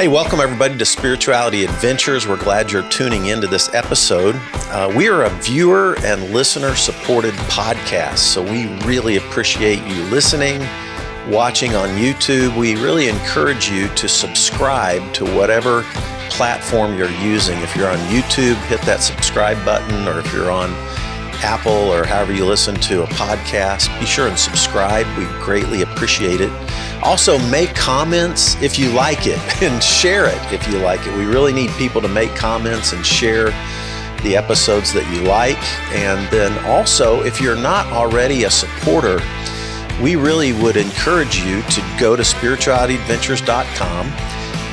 Hey, welcome everybody to Spirituality Adventures. We're glad you're tuning into this episode. We are a viewer and listener supported podcast, so we really appreciate you listening, watching on YouTube. We really encourage you to subscribe to whatever platform you're using. If you're on YouTube, hit that subscribe button, or if you're on Apple or however you listen to a podcast, be sure and subscribe. We greatly appreciate it. Also, make comments if you like it and share it if you like it. We really need people to make comments and share the episodes that you like. And then also, if you're not already a supporter, we really would encourage you to go to spiritualityadventures.com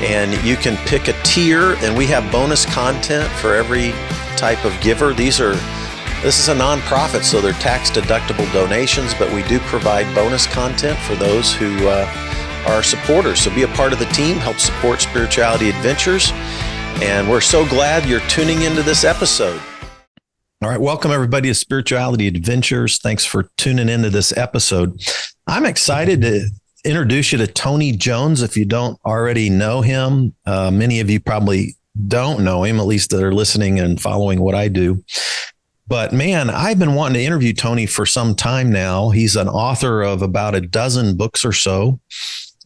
and you can pick a tier, and we have bonus content for every type of giver. This is a nonprofit, so they're tax-deductible donations, but we do provide bonus content for those who are supporters. So be a part of the team, help support Spirituality Adventures, and we're so glad you're tuning into this episode. All right, welcome everybody to Spirituality Adventures. Thanks for tuning into this episode. I'm excited to introduce you to Tony Jones. If you don't already know him, many of you probably don't know him, at least that are listening and following what I do. But man, I've been wanting to interview Tony for some time now. He's an author of about a dozen books or so.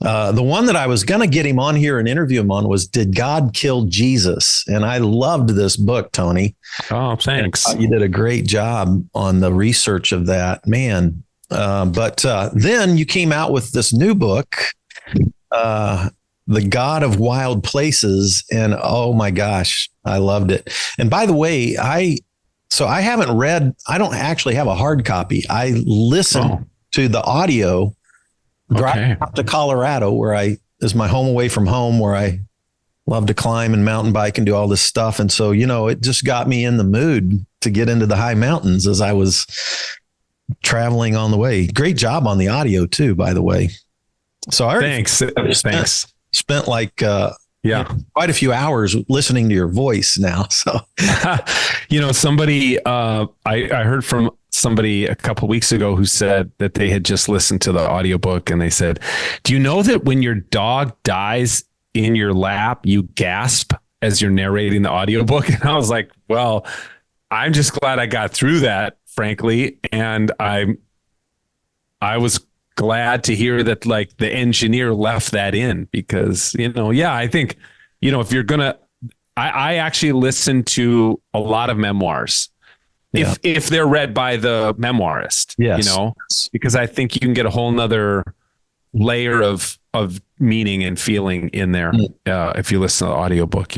The one that I was going to get him on here and interview him on was Did God Kill Jesus? And I loved this book, Tony. Oh, thanks. You did a great job on the research of that, man. But then you came out with this new book, The God of Wild Places. And oh my gosh, I loved it. And by the way, I don't actually have a hard copy. I listened to the audio driving out to Colorado, is my home away from home, where I love to climb and mountain bike and do all this stuff. And so, it just got me in the mood to get into the high mountains as I was traveling on the way. Great job on the audio too, by the way. So I thanks. Spent like, quite a few hours listening to your voice now. So, somebody, I heard from somebody a couple of weeks ago who said that they had just listened to the audiobook, and they said, do you know that when your dog dies in your lap, you gasp as you're narrating the audiobook? And I was like, well, I'm just glad I got through that, frankly. And I was glad to hear that, like, the engineer left that in, because, I think, if you're going to, I actually listen to a lot of memoirs if they're read by the memoirist, because I think you can get a whole nother layer of meaning and feeling in there if you listen to the audiobook.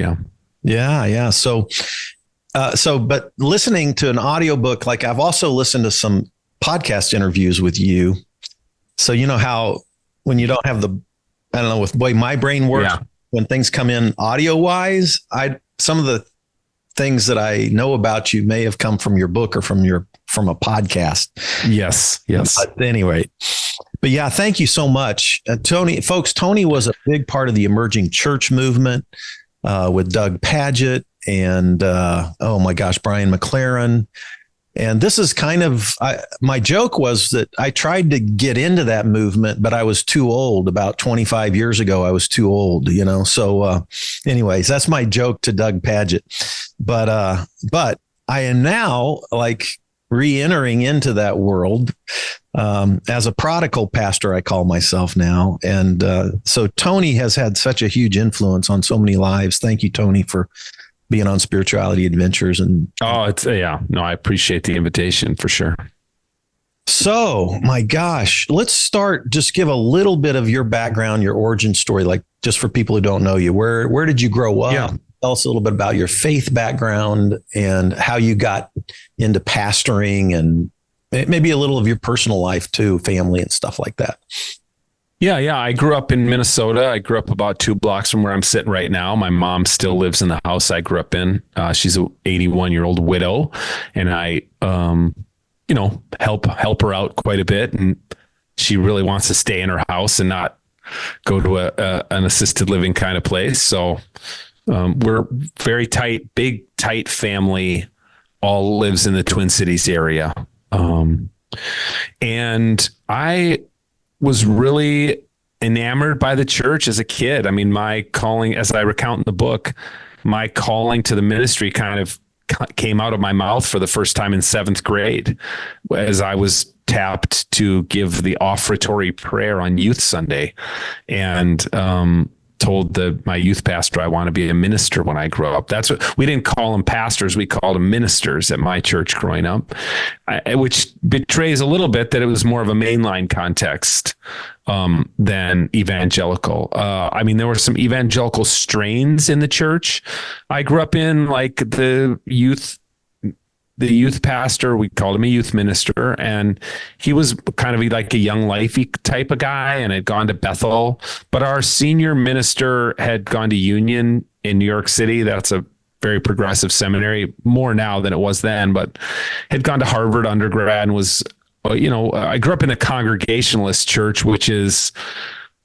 Yeah. So, but listening to an audiobook, like I've also listened to some podcast interviews with you. So how when you don't have with the way my brain works, when things come in audio wise, some of the things that I know about you may have come from your book or from a podcast. Yes. But anyway, thank you so much. Tony was a big part of the emerging church movement with Doug Pagitt and oh my gosh, Brian McLaren. And this is kind of, my joke was that I tried to get into that movement, but I was too old. About 25 years ago, I was too old, So anyways, that's my joke to Doug Pagitt. But I am now like re-entering into that world as a prodigal pastor, I call myself now. And so Tony has had such a huge influence on so many lives. Thank you, Tony, for being on Spirituality Adventures. And I appreciate the invitation for sure. So my gosh, let's start, just give a little bit of your background, your origin story, like just for people who don't know you. Where did you grow up? Yeah. Tell us a little bit about your faith background and how you got into pastoring, and maybe a little of your personal life too, family and stuff like that. Yeah. I grew up in Minnesota. I grew up about 2 blocks from where I'm sitting right now. My mom still lives in the house I grew up in. She's an 81-year-old widow, and I, help her out quite a bit. And she really wants to stay in her house and not go to an assisted living kind of place. So we're very tight family, all lives in the Twin Cities area. And I was really enamored by the church as a kid. I mean, my calling, as I recount in the book, my calling to the ministry kind of came out of my mouth for the first time in 7th grade, as I was tapped to give the offertory prayer on Youth Sunday, and told my youth pastor I want to be a minister when I grow up. That's what we didn't call them pastors; we called them ministers at my church growing up, which betrays a little bit that it was more of a mainline context than evangelical. I mean, there were some evangelical strains in the church I grew up in, like the youth pastor, we called him a youth minister, and he was kind of like a young lifey type of guy and had gone to Bethel. But our senior minister had gone to Union in New York City. That's a very progressive seminary, more now than it was then, but had gone to Harvard undergrad and was, I grew up in a Congregationalist church, which is,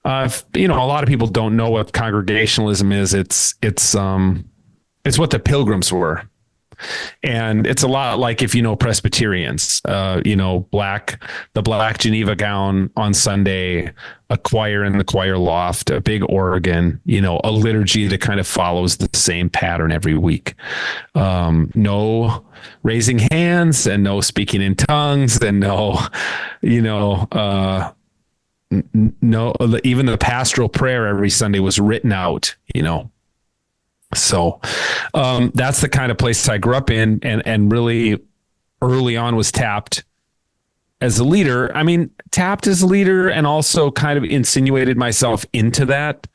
a lot of people don't know what Congregationalism is. It's what the Pilgrims were. And it's a lot like, if you know Presbyterians, the black Geneva gown on Sunday, a choir in the choir loft, a big organ, a liturgy that kind of follows the same pattern every week. No raising hands and no speaking in tongues and no, even the pastoral prayer every Sunday was written out, So that's the kind of place I grew up in, and really early on was tapped as a leader. I mean, tapped as a leader, and also kind of insinuated myself into that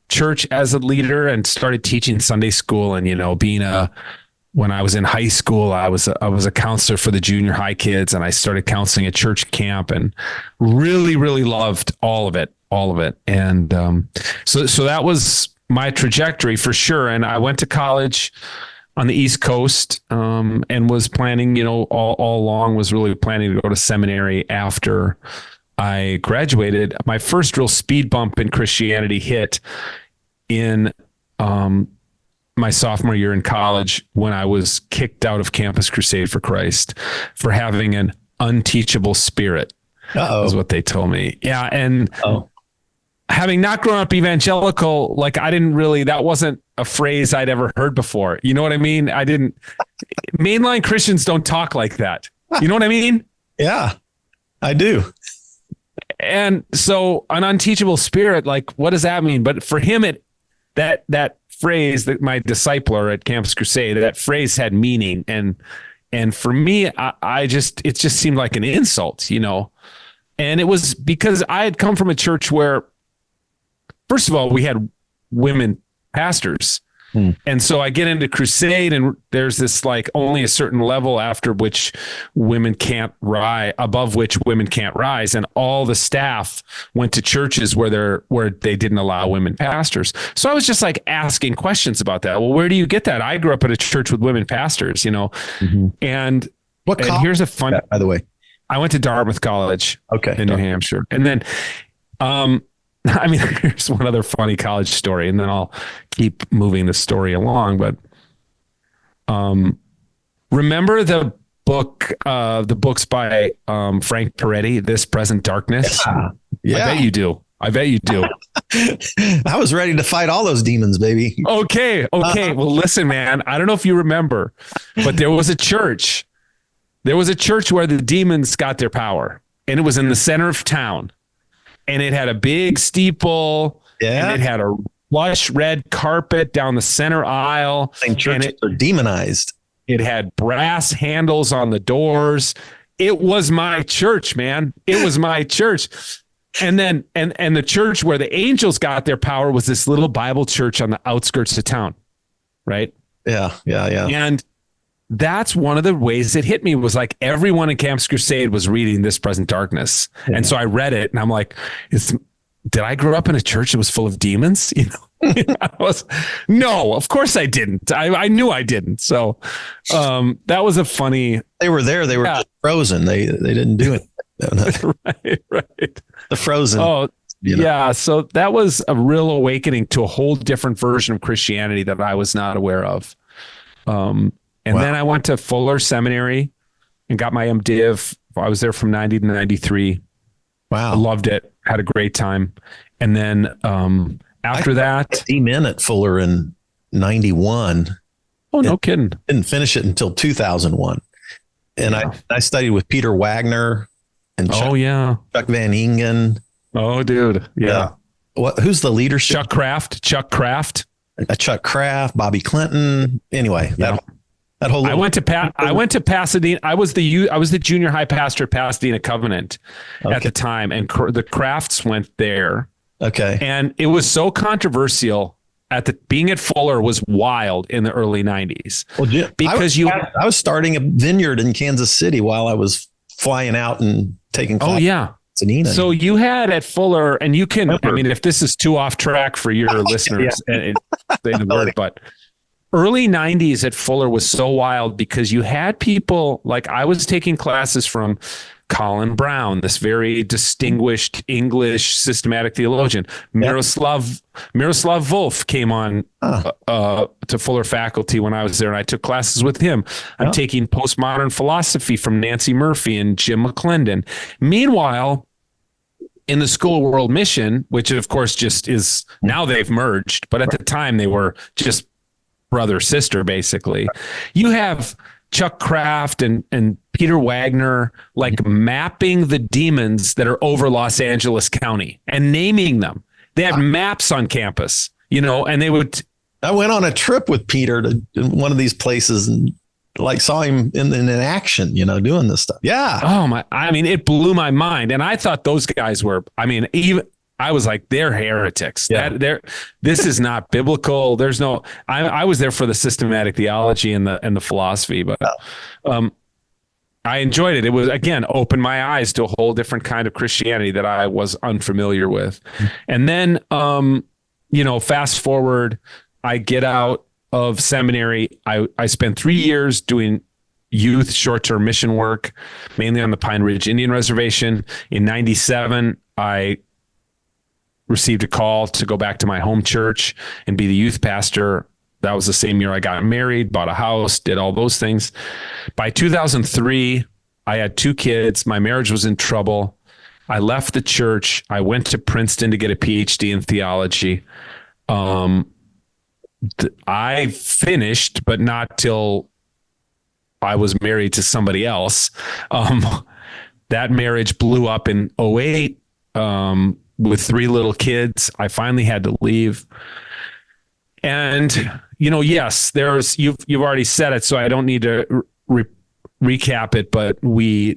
church as a leader, and started teaching Sunday school. And, when I was in high school, I was a counselor for the junior high kids, and I started counseling at church camp, and really, really loved all of it. And so that was my trajectory for sure. And I went to college on the East Coast, and was planning, all along was really planning to go to seminary after I graduated. My first real speed bump in Christianity hit in my sophomore year in college, when I was kicked out of Campus Crusade for Christ for having an unteachable spirit. Is what they told me. Yeah. And having not grown up evangelical, like that wasn't a phrase I'd ever heard before. You know what I mean? Mainline Christians don't talk like that. You know what I mean? Yeah, I do. And so an unteachable spirit, like, what does that mean? But for him, that phrase, that my discipler at Campus Crusade, that phrase had meaning. And for me, it just seemed like an insult, and it was because I had come from a church where, first of all, we had women pastors. And so I get into Crusade, and there's this like only a certain level after which women can't rise, above which women can't rise. And all the staff went to churches where they didn't allow women pastors. So I was just like asking questions about that. Well, where do you get that? I grew up at a church with women pastors, Mm-hmm. And here's a fun, by the way, I went to Dartmouth College in New Hampshire. And then, here's one other funny college story, and then I'll keep moving the story along. But remember the books by Frank Peretti, This Present Darkness? Yeah. I bet you do. I was ready to fight all those demons, baby. Okay. Well, listen, man, I don't know if you remember, but there was a church where the demons got their power, and it was in the center of town. And it had a big steeple, and it had a lush red carpet down the center aisle. Churches are demonized. It had brass handles on the doors. It was my church, man. It was my church. And then, and the church where the angels got their power was this little Bible church on the outskirts of town, right? Yeah. And that's one of the ways it hit me, was like everyone in Campus Crusade was reading This Present Darkness. Yeah. And so I read it, and I'm like, did I grow up in a church that was full of demons? No, of course I didn't. I knew I didn't. So that was a funny. They were there. They were just frozen. They didn't do it. Right. The frozen. Oh, yeah. So that was a real awakening to a whole different version of Christianity that I was not aware of. And then I went to Fuller Seminary and got my MDiv. I was there from 90 to 93. Wow. I loved it. Had a great time. And then after that, team in at Fuller in 91. Oh, no kidding. Didn't finish it until 2001. And I studied with Peter Wagner and Chuck Van Ingen. Oh, dude. Yeah. Who's the leadership? Chuck Kraft. Chuck Kraft, Bobby Clinton. Anyway, that whole. I went to Pasadena. I was the junior high pastor at Pasadena Covenant at the time, and the Crafts went there. Okay. And it was so controversial. Being at Fuller was wild in the early 90s. Well, because I was starting a vineyard in Kansas City while I was flying out and taking classes. Oh yeah. So you had at Fuller, and you can, I mean, if this is too off track for your listeners, but early 90s at Fuller was so wild because you had people like, I was taking classes from Colin Brown, this very distinguished English systematic theologian. Miroslav Volf came on to Fuller faculty when I was there, and I took classes with him. I'm taking postmodern philosophy from Nancy Murphy and Jim McClendon. Meanwhile, in the School of World Mission, which of course just is, now they've merged, but at the time they were just brother, sister, basically. You have Chuck Kraft and Peter Wagner, like mapping the demons that are over Los Angeles County and naming them. They had maps on campus, and they would. I went on a trip with Peter to one of these places and saw him in action, doing this stuff. Yeah. Oh my! I mean, it blew my mind, and I thought those guys were. I mean, even. I was like, they're heretics. Yeah. This is not biblical. There's no. I was there for the systematic theology and the philosophy, but I enjoyed it. It was, again, opened my eyes to a whole different kind of Christianity that I was unfamiliar with. And then, fast forward, I get out of seminary. I spent 3 years doing youth short-term mission work, mainly on the Pine Ridge Indian Reservation. In 97, I received a call to go back to my home church and be the youth pastor. That was the same year I got married, bought a house, did all those things. By 2003, I had 2 kids. My marriage was in trouble. I left the church. I went to Princeton to get a PhD in theology. I finished, but not till I was married to somebody else. That marriage blew up in 2008. With 3 little kids, I finally had to leave. And, yes, you've already said it, so I don't need to recap it, but the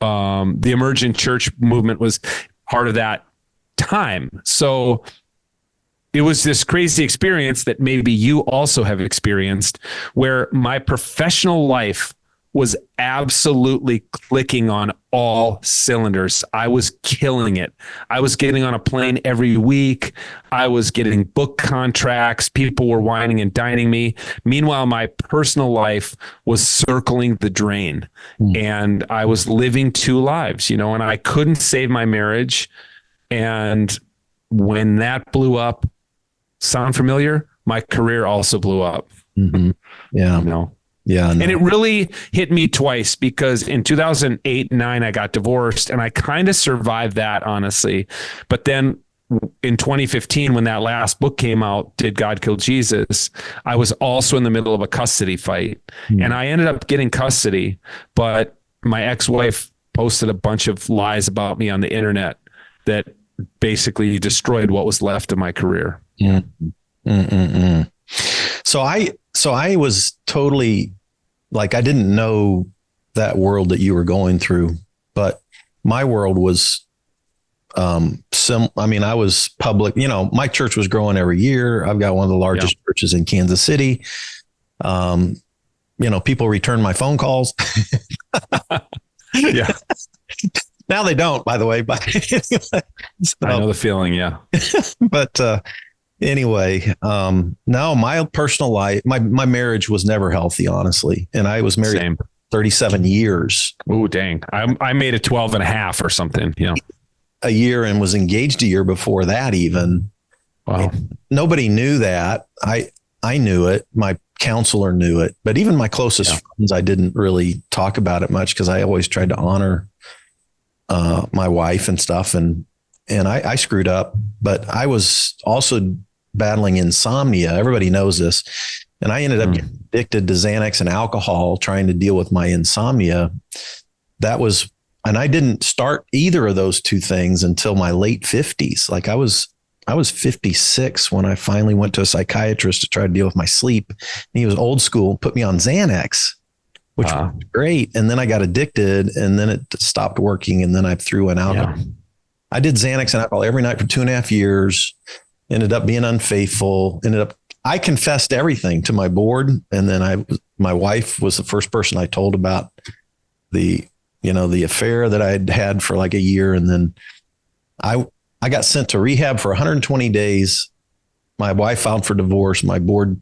emergent church movement was part of that time. So it was this crazy experience that maybe you also have experienced, where my professional life was absolutely clicking on all cylinders. I was killing it. I was getting on a plane every week. I was getting book contracts. People were whining and dining me. Meanwhile, my personal life was circling the drain, and I was living 2 lives, and I couldn't save my marriage. And when that blew up, sound familiar? My career also blew up. Mm-hmm. Yeah. Yeah. No. And it really hit me twice, because in 2008 and 2009, I got divorced, and I kind of survived that, honestly. But then in 2015, when that last book came out, Did God Kill Jesus? I was also in the middle of a custody fight, and I ended up getting custody, but my ex-wife posted a bunch of lies about me on the internet that basically destroyed what was left of my career. So I was totally I didn't know that world that you were going through, but my world was, I was public, my church was growing every year. I've got one of the largest churches in Kansas City. People return my phone calls. Yeah. Now they don't, by the way, but I know the feeling. Yeah. But, anyway, no, my personal life, my marriage was never healthy, honestly. And I was married for 37 years. Oh, dang. I made it 12 and a half or something, a year, and was engaged a year before that even. Wow. And nobody knew that. I knew it. My counselor knew it, but even my closest friends, I didn't really talk about it much, because I always tried to honor my wife and stuff. And and I screwed up, but I was also battling insomnia. Everybody knows this. And I ended up getting addicted to Xanax and alcohol, trying to deal with my insomnia. And I didn't start either of those two things until my late 50s. Like I was 56 when I finally went to a psychiatrist to try to deal with my sleep. And he was old school, put me on Xanax, which was great. And then I got addicted, and then it stopped working. And then I threw in alcohol. Yeah. I did Xanax and alcohol every night for 2.5 years, ended up being unfaithful, I confessed everything to my board. And then my wife was the first person I told about the affair that I'd had for like a year. And then I got sent to rehab for 120 days. My wife filed for divorce. My board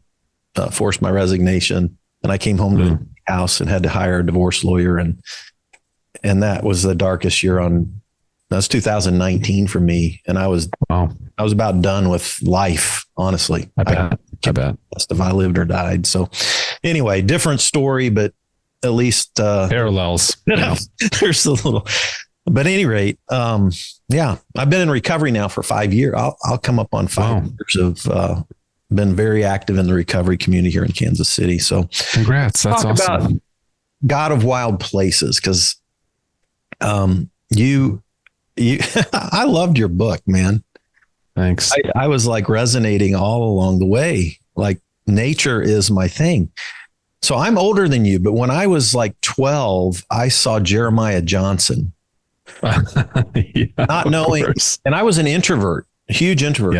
forced my resignation, and I came home to the house and had to hire a divorce lawyer. And that was the darkest year that's 2019 for me. And I was about done with life, honestly. I bet. If I lived or died. So anyway, different story, but at least parallels. There's a little, but at any rate, I've been in recovery now for 5 years. I'll come up on 5 years of been very active in the recovery community here in Kansas City. So congrats. That's awesome. About God of Wild Places. Cause you I loved your book, man. Thanks. I was like resonating all along the way. Like nature is my thing. So I'm older than you, but when I was like 12, I saw Jeremiah Johnson. Not knowing, and I was an introvert, a huge introvert.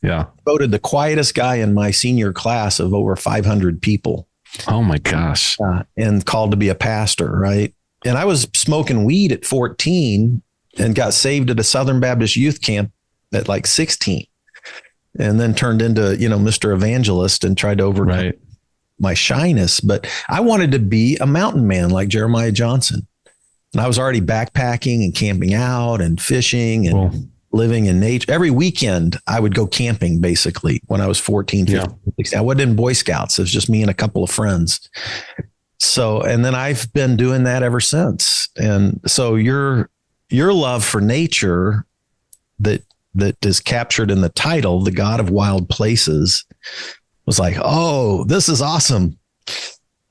Yeah. Voted the quietest guy in my senior class of over 500 people. Oh my gosh. And called to be a pastor, right? And I was smoking weed at 14 and got saved at a Southern Baptist youth camp at like 16, and then turned into, Mr. Evangelist and tried to overcome my shyness. But I wanted to be a mountain man like Jeremiah Johnson. And I was already backpacking and camping out and fishing and living in nature. Every weekend I would go camping basically when I was 14, 15, 16. I wasn't in Boy Scouts. It was just me and a couple of friends. So, and then I've been doing that ever since. And so your love for nature that is captured in the title, The God of Wild Places, was like, oh, this is awesome.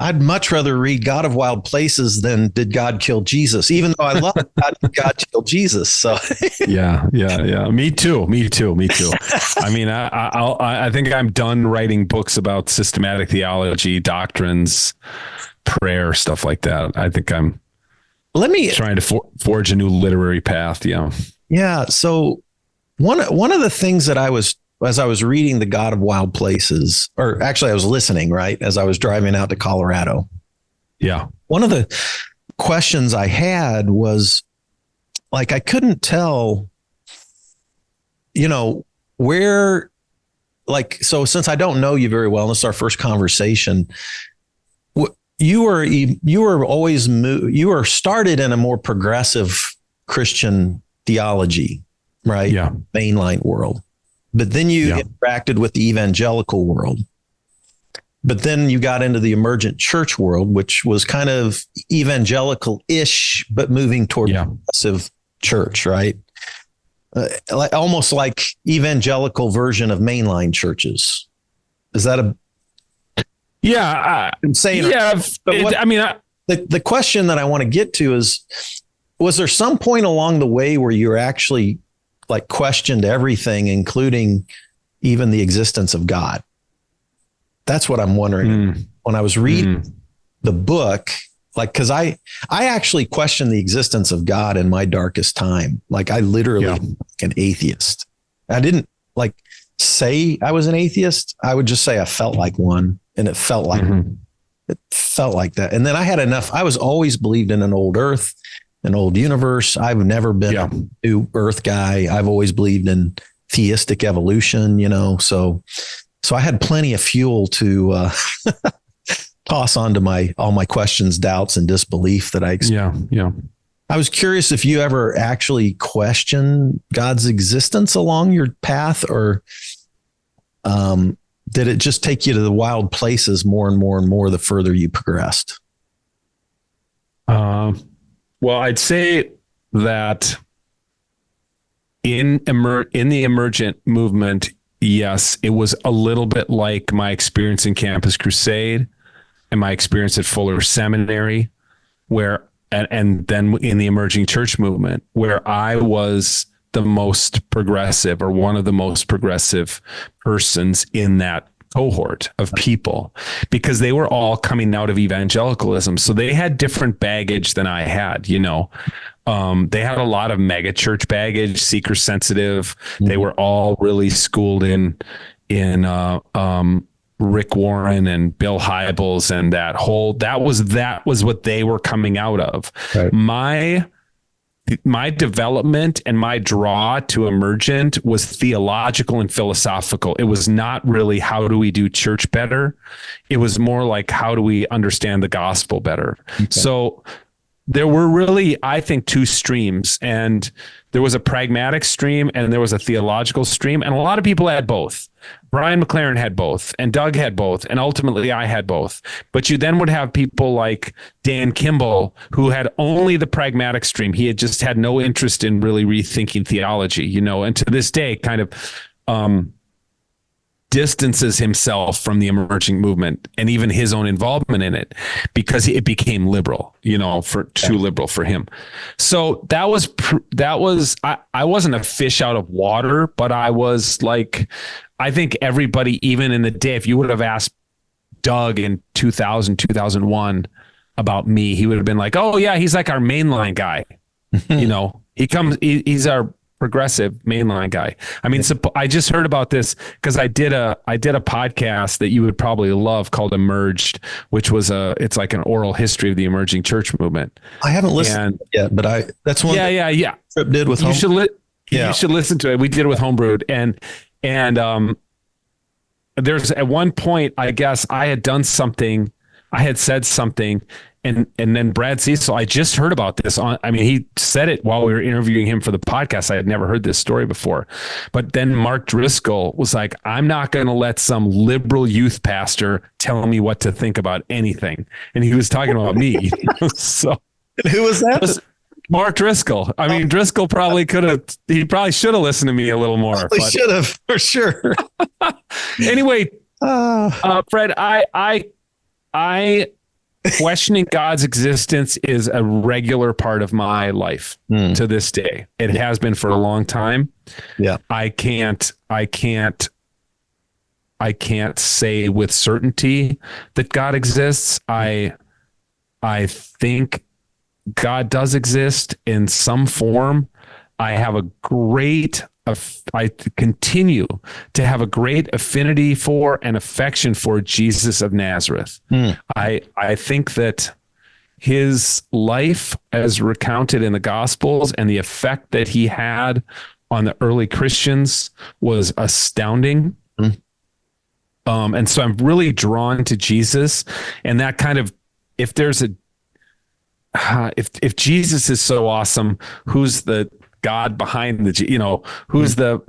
I'd much rather read God of Wild Places than Did God Kill Jesus? Even though I love God killed Jesus. So yeah. Me too. I mean, I think I'm done writing books about systematic theology, doctrines, prayer, stuff like that. I think I'm trying to forge a new literary path. Yeah. Yeah. So one of the things that as I was reading The God of Wild Places, or actually I was listening, right, as I was driving out to Colorado. Yeah. One of the questions I had was like, I couldn't tell, where, like, so since I don't know you very well, and this is our first conversation, you were started in a more progressive Christian theology, right? Yeah. Mainline world. But then you interacted with the evangelical world. But then you got into the emergent church world, which was kind of evangelical-ish, but moving toward progressive church, right? Almost like evangelical version of mainline churches. Is that I'm saying, the question that I want to get to is, was there some point along the way where you were actually like questioned everything, including even the existence of God? That's what I'm wondering. When I was reading the book, like, cause I actually questioned the existence of God in my darkest time. Like I literally an atheist. I didn't like say I was an atheist. I would just say I felt like one, and it felt like that. And then I had enough. I was always believed in an old earth, an old universe. I've never been a new earth guy. I've always believed in theistic evolution, so I had plenty of fuel to toss onto all my questions, doubts, and disbelief that I experienced. I was curious if you ever actually questioned God's existence along your path, or did it just take you to the wild places more and more and more the further you progressed? Well, I'd say that in the emergent movement, yes, it was a little bit like my experience in Campus Crusade and my experience at Fuller Seminary, where and then in the emerging church movement, where I was the most progressive or one of the most progressive persons in that cohort of people, because they were all coming out of evangelicalism. So they had different baggage than I had, you know. They had a lot of mega church baggage, seeker sensitive. Mm-hmm. They were all really schooled in Rick Warren and Bill Hybels and that was what they were coming out of. Right. My development and my draw to emergent was theological and philosophical. It was not really how do we do church better. It was more like how do we understand the gospel better. Okay. So there were really, I think, two streams, and there was a pragmatic stream and there was a theological stream, and a lot of people had both. Brian McLaren had both, and Doug had both, and ultimately I had both. But you then would have people like Dan Kimball, who had only the pragmatic stream. He had just had no interest in really rethinking theology, you know, and to this day kind of distances himself from the emerging movement and even his own involvement in it, because it became liberal, you know, too liberal for him. So that was I wasn't a fish out of water, but I was like, I think everybody, even in the day, if you would have asked Doug in 2000, 2001 about me, he would have been like, oh yeah, he's like our mainline guy. You know, he's our progressive mainline guy. I mean, so I just heard about this because I did a podcast that you would probably love called Emerged, which was it's like an oral history of the emerging church movement. I haven't listened yet, but that's one. Yeah. Trip did with you should listen to it. We did it with Homebrewed, and there's at one point, I guess I had done something, I had said something. And then Brad Cecil, I just heard about this he said it while we were interviewing him for the podcast. I had never heard this story before. But then Mark Driscoll was like, I'm not going to let some liberal youth pastor tell me what to think about anything. And he was talking about me. So who was that? Mark Driscoll. I mean, Driscoll probably should have listened to me a little more. He should have, for sure. Anyway, Fred, I questioning God's existence is a regular part of my life to this day. It has been for a long time. Yeah. I can't say with certainty that God exists. I think God does exist in some form. I continue to have a great affinity for and affection for Jesus of Nazareth. I think that his life, as recounted in the Gospels, and the effect that he had on the early Christians was astounding. And so I'm really drawn to Jesus, and that kind of, if Jesus is so awesome, who's the God behind who's the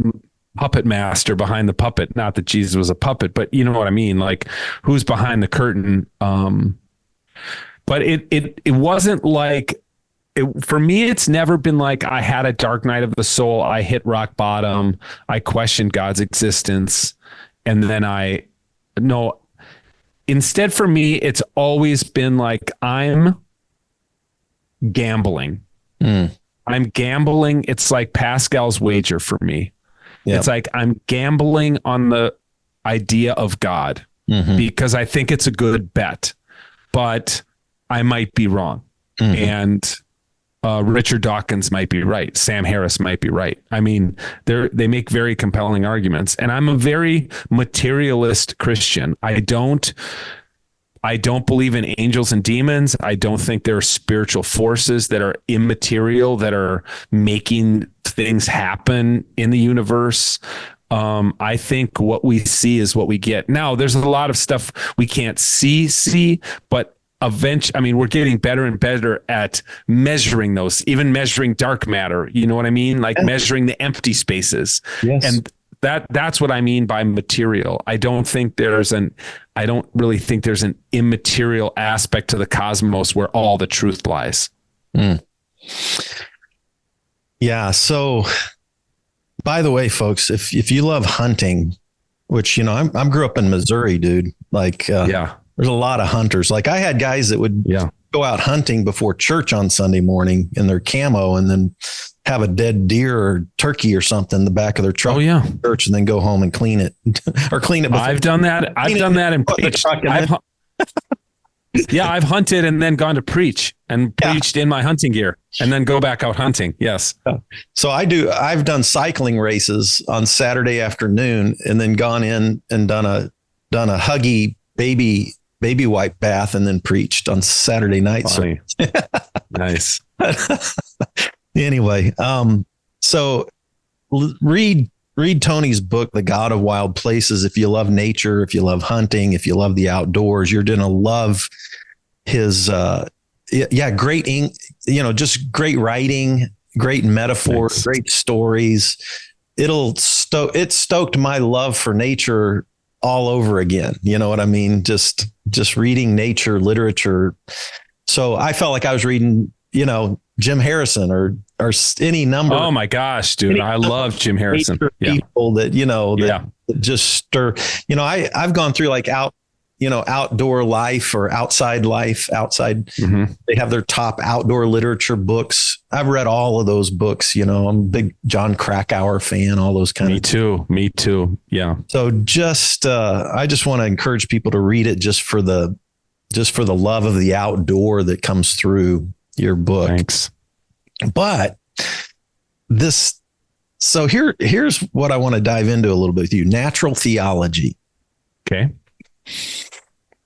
puppet master behind the puppet? Not that Jesus was a puppet, but you know what I mean? Like, who's behind the curtain? But it wasn't like, for me, it's never been like I had a dark night of the soul. I hit rock bottom. I questioned God's existence. And then instead for me, it's always been like, I'm gambling. I'm gambling. It's like Pascal's wager for me. Yep. It's like I'm gambling on the idea of God because I think it's a good bet, but I might be wrong. And Richard Dawkins might be right. Sam Harris might be right. I mean, they make very compelling arguments. And I'm a very materialist Christian. I don't believe in angels and demons. I don't think there are spiritual forces that are immaterial, that are making things happen in the universe. I think what we see is what we get. Now, there's a lot of stuff we can't see, but eventually, we're getting better and better at measuring those, even measuring dark matter. You know what I mean? Like measuring the empty spaces. Yes. And that's what I mean by material. I don't really think there's an immaterial aspect to the cosmos where all the truth lies. Yeah. So By the way, folks, if you love hunting, which, I'm grew up in Missouri, dude, like, Yeah. there's a lot of hunters. Like I had guys that would Yeah. go out hunting before church on Sunday morning in their camo and then have a dead deer or turkey or something in the back of their truck. Oh, yeah. Church and then go home and clean it or clean it. I've done that. I've done that and preached. I've hunted and then gone to preach and preached in my hunting gear and then go back out hunting. Yes. So I've done cycling races on Saturday afternoon and then gone in and done a huggy baby wipe bath and then preached on Saturday night. So nice. Anyway, so read Tony's book, The God of Wild Places. If you love nature, if you love hunting, if you love the outdoors, you're going to love his, great ink, just great writing, great metaphors, Thanks. great stories. It stoked my love for nature all over again. You know what I mean? Just reading nature literature. So I felt like I was reading, Jim Harrison or any number. Oh my gosh, dude. I love Jim Harrison. People that, that just stir, I've gone through like outdoor life or outside life outside. Mm-hmm. They have their top outdoor literature books. I've read all of those books. I'm a big John Krakauer fan, all those kind of. Me too. Yeah. So I just want to encourage people to read it just for the love of the outdoor that comes through your book. Thanks. But here's what I want to dive into a little bit with you. Natural theology. Okay.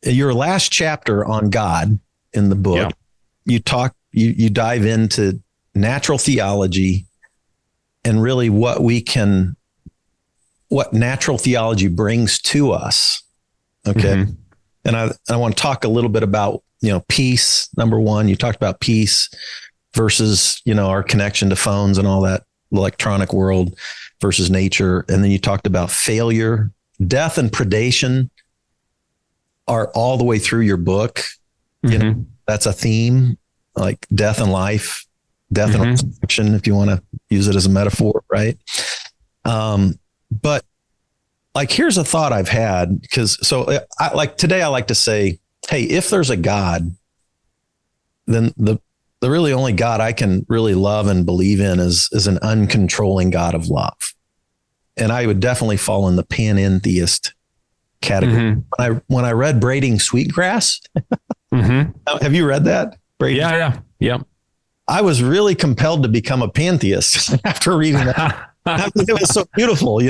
Your last chapter on God in the book, you dive into natural theology and really what natural theology brings to us. Okay. Mm-hmm. And I want to talk a little bit about, peace. Number one, you talked about peace versus, our connection to phones and all that electronic world versus nature. And then you talked about failure, death, and predation are all the way through your book. Mm-hmm. That's a theme, like death and life, death and resurrection, if you want to use it as a metaphor. Right. But like, here's a thought I've had, because today I like to say, hey, if there's a God, then the really only God I can really love and believe in is an uncontrolling God of love. And I would definitely fall in the panentheist category. Mm-hmm. When I read Braiding Sweetgrass, have you read that? Yeah. I was really compelled to become a pantheist after reading that. It was so beautiful,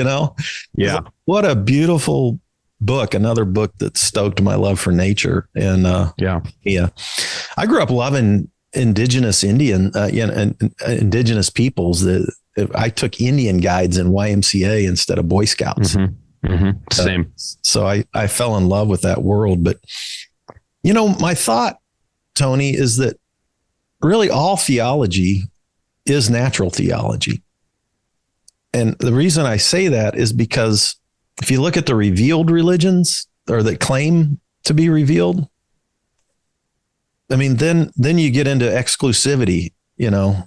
Yeah. What a beautiful book. Another book that stoked my love for nature. And I grew up loving indigenous indigenous peoples. I took Indian guides in YMCA instead of Boy Scouts. Same. So I fell in love with that world. But, my thought, Tony, is that really all theology is natural theology. And the reason I say that is because if you look at the revealed religions or that claim to be revealed, I mean, then you get into exclusivity,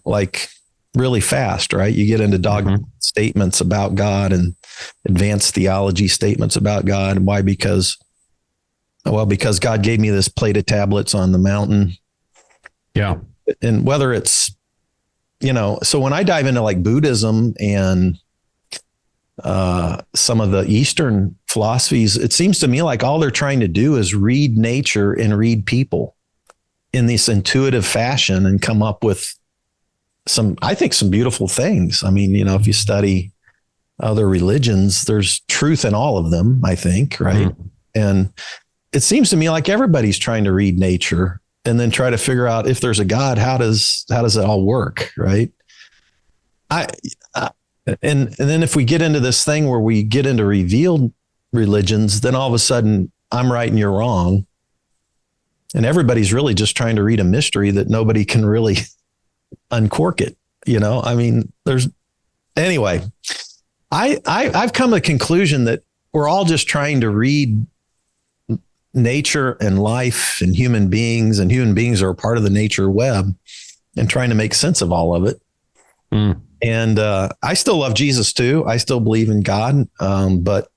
like really fast, right? You get into dogma statements about God and advanced theology statements about God. Why? Because God gave me this plate of tablets on the mountain. Yeah. And whether it's, so when I dive into like Buddhism and some of the Eastern philosophies, it seems to me like all they're trying to do is read nature and read people in this intuitive fashion and come up with some beautiful things. I mean, if you study other religions, there's truth in all of them, I think. Right. Mm-hmm. And it seems to me like everybody's trying to read nature and then try to figure out if there's a God, how does it all work? Right. And then if we get into this thing where we get into revealed religions, then all of a sudden I'm right and you're wrong. And everybody's really just trying to read a mystery that nobody can really uncork it. I mean, anyway, I've come to the conclusion that we're all just trying to read nature and life and human beings are a part of the nature web and trying to make sense of all of it. And I still love Jesus too. I still believe in God, but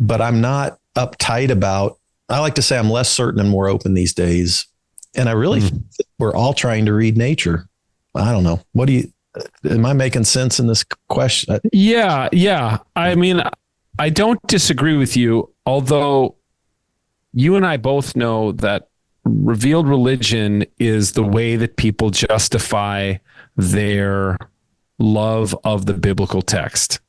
I'm not uptight about. I like to say I'm less certain and more open these days. And I really think that we're all trying to read nature. I don't know. What do you? Am I making sense in this question? Yeah. I mean, I don't disagree with you, although you and I both know that revealed religion is the way that people justify their love of the biblical text.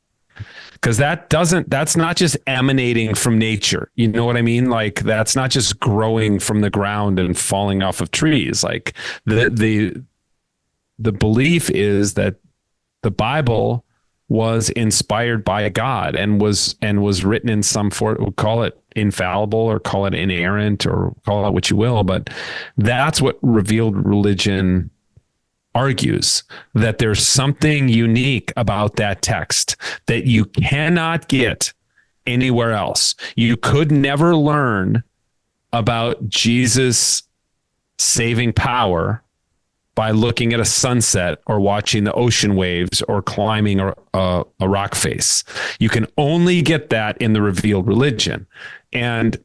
Because that's not just emanating from nature. You know what I mean? Like, that's not just growing from the ground and falling off of trees. Like, the belief is that the Bible was inspired by God and was written in some form. We'll call it infallible or call it inerrant or call it what you will, but that's what revealed religion argues, that there's something unique about that text that you cannot get anywhere else. You could never learn about Jesus' saving power by looking at a sunset or watching the ocean waves or climbing a rock face. You can only get that in the revealed religion. And,